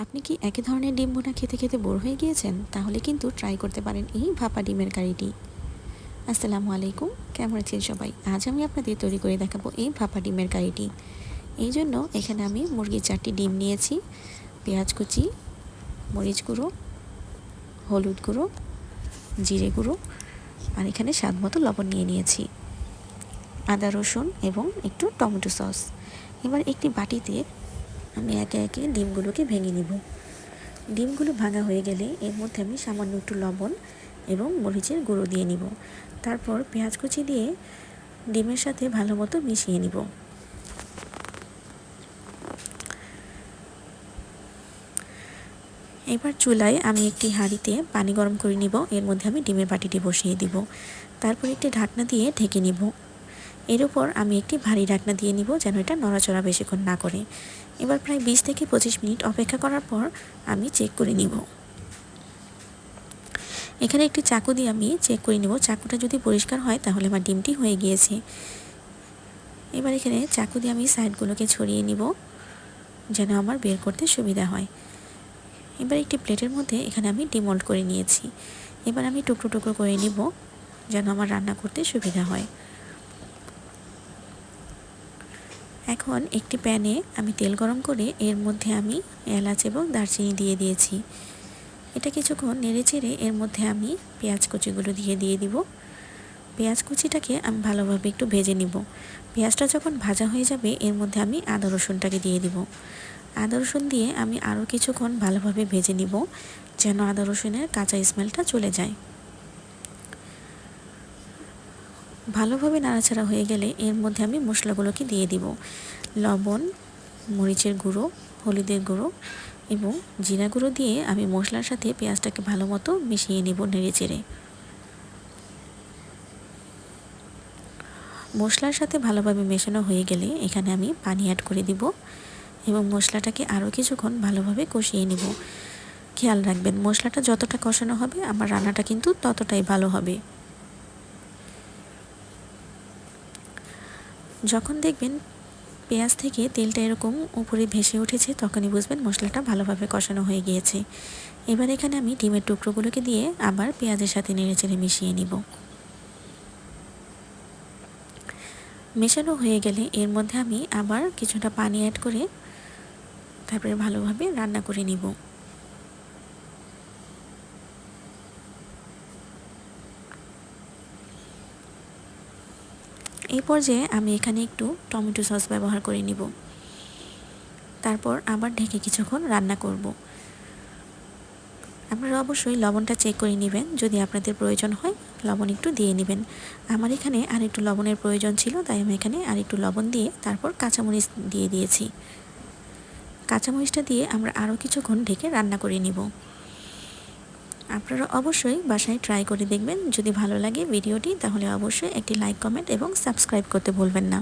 আপনি কি একই ধরনের ডিম ভুনা খেতে খেতে বোর হয়ে গিয়েছেন? তাহলে কিন্তু ট্রাই করতে পারেন এই ভাপা ডিমের কারিটি। আসসালামু আলাইকুম, কেমন আছেন সবাই? আজ আমি আপনাদের তৈরি করে দেখাবো এই ভাপা ডিমের কারিটি। এই জন্য এখানে আমি মুরগির 4টি ডিম নিয়েছি, পেঁয়াজ কুচি, মরিচ গুঁড়ো, হলুদ গুঁড়ো, জিরে গুঁড়ো আর এখানে স্বাদ মতো লবণ নিয়েছি, আদা রসুন এবং একটু টমেটো সস। এবার একটি বাটিতে আমি একে একে ডিমগুলোকে ভেঙে নিব। ডিমগুলো ভাঙা হয়ে গেলে এর মধ্যে আমি সামান্য একটু লবণ এবং মরিচের গুঁড়ো দিয়ে নিব। তারপর পেঁয়াজ কুচি দিয়ে ডিমের সাথে ভালো মতো মিশিয়ে নিব। এবার চুলায় আমি একটি হাঁড়িতে পানি গরম করে নিব। এর মধ্যে আমি ডিমের বাটিটি বসিয়ে দিব। তারপর একটি ঢাকনা দিয়ে ঢেকে নিব। এর উপর আমি একটি ভারী ঢাকনা দিয়ে নিব যেন এটা নড়াচড়া বেশিক্ষণ না করে। এবার প্রায় 20 থেকে 25 মিনিট অপেক্ষা করার পর আমি চেক করে নিব। এখানে একটি চাকু দিয়ে আমি চেক করে নিব। চাকুটা যদি পরিষ্কার হয় তাহলে আমার ডিমটি হয়ে গিয়েছে। এবার এখানে চাকু দিয়ে আমি সাইডগুলোকে ছড়িয়ে নিব যেন আমার বের করতে সুবিধা হয়। এবার একটি প্লেটের মধ্যে এখানে আমি ডিমোল্ড করে নিয়েছি। এবার আমি টুকরো টুকরো করে নিব যেন আমার রান্না করতে সুবিধা হয়। এখন একটি প্যানে আমি তেল গরম করে এর মধ্যে আমি এলাচ এবং দারচিনি দিয়ে দিয়েছি। এটা কিছুক্ষণ নেড়েচেড়ে এর মধ্যে আমি পেঁয়াজ কুচিগুলো দিয়ে দিব। পেঁয়াজ কুচিটাকে আমি ভালোভাবে একটু ভেজে নিব। পেঁয়াজটা যখন ভাজা হয়ে যাবে এর মধ্যে আমি আদা রসুনটাকে দিয়ে দিব। আদা রসুন দিয়ে আমি আরও কিছুক্ষণ ভালোভাবে ভেজে নিব যেন আদা রসুনের কাঁচা স্মেলটা চলে যায়। ভালোভাবে নাড়াচাড়া হয়ে গেলে এর মধ্যে আমি মশলাগুলোকে দিয়ে দিব। লবণ, মরিচের গুঁড়ো, হলুদের গুঁড়ো এবং জিরা গুঁড়ো দিয়ে আমি মশলার সাথে পেঁয়াজটাকে ভালো মতো মিশিয়ে নেব নেড়েচেড়ে। মশলার সাথে ভালোভাবে মেশানো হয়ে গেলে এখানে আমি পানি অ্যাড করে দিব এবং মশলাটাকে আরও কিছুক্ষণ ভালোভাবে কষিয়ে নেব। খেয়াল রাখবেন মশলাটা যতটা কষানো হবে আমার রান্নাটা কিন্তু ততটাই ভালো হবে। যখন দেখবেন পেঁয়াজ থেকে তেলটা এরকম উপরে ভেসে উঠেছে তখনই বুঝবেন মশলাটা ভালোভাবে কষানো হয়ে গিয়েছে। এবার এখানে আমি ডিমের টুকরোগুলোকে দিয়ে আবার পেঁয়াজের সাথে নেড়েচেড়ে মিশিয়ে নিব। মেশানো হয়ে গেলে এর মধ্যে আমি আবার কিছুটা পানি অ্যাড করে তারপরে ভালোভাবে রান্না করে নিব। এই পর্যায়ে আমি এখানে একটু টমেটো সস ব্যবহার করে নিব। তারপর আবার ঢেকে কিছুক্ষণ রান্না করব। আপনারা অবশ্যই লবণটা চেক করে নেবেন, যদি আপনাদের প্রয়োজন হয় লবণ একটু দিয়ে নেবেন। আমার এখানে আর একটু লবণের প্রয়োজন ছিল তাই আমি এখানে আর একটু লবণ দিয়ে তারপর কাঁচামরিচ দিয়ে দিয়েছি। কাঁচামরিচটা দিয়ে আমরা আরও কিছুক্ষণ ঢেকে রান্না করে নিব। আপনারা অবশ্যই বাসায় ট্রাই করে দেখবেন। যদি ভালো লাগে ভিডিওটি তাহলে অবশ্যই একটি লাইক, কমেন্ট এবং সাবস্ক্রাইব করতে ভুলবেন না।